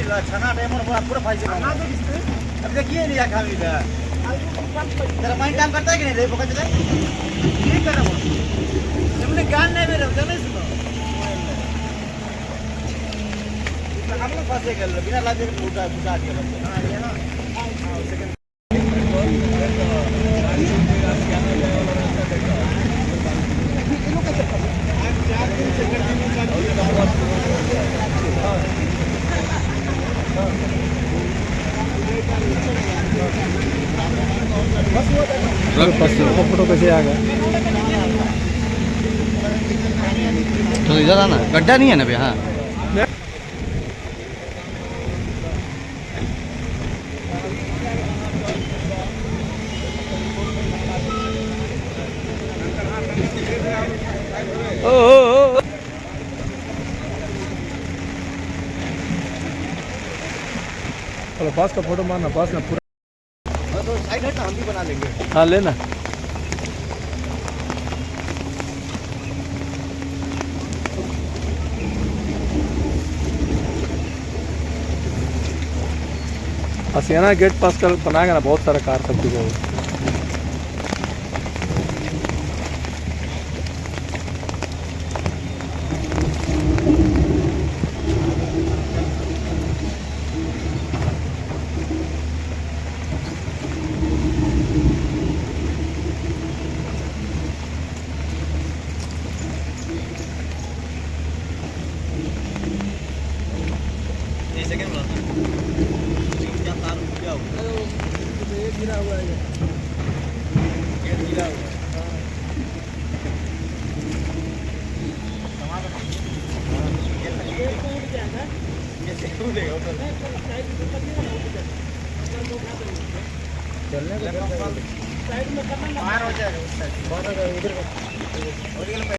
छना टाइम पूरा फाइल अब देखिए नहीं आखा तेरा माइंड काम करता है कि नहीं रे पकड़ चले ठीक करना तुमने ज्ञान नहीं मेरे नहीं सुनो हम लोग फंसे गए बिना लाजे के उठा दिया हां ये ना सेकंड फोटो कैसे आ गया तो इधर आना गड्ढा नहीं है ना भैया हाँ चलो पास का फोटो मारना पास ना पूरा तो साइड हट हम भी बना लेंगे हाँ लेना हसियाना गेट पास कर बनाएगा ना बहुत सारा कार सब कुछ होगा गिरा हुआ है ये गिरा हुआ चलने का साइड में करना बाहर हो जाएगा उस साइड बहुत इधर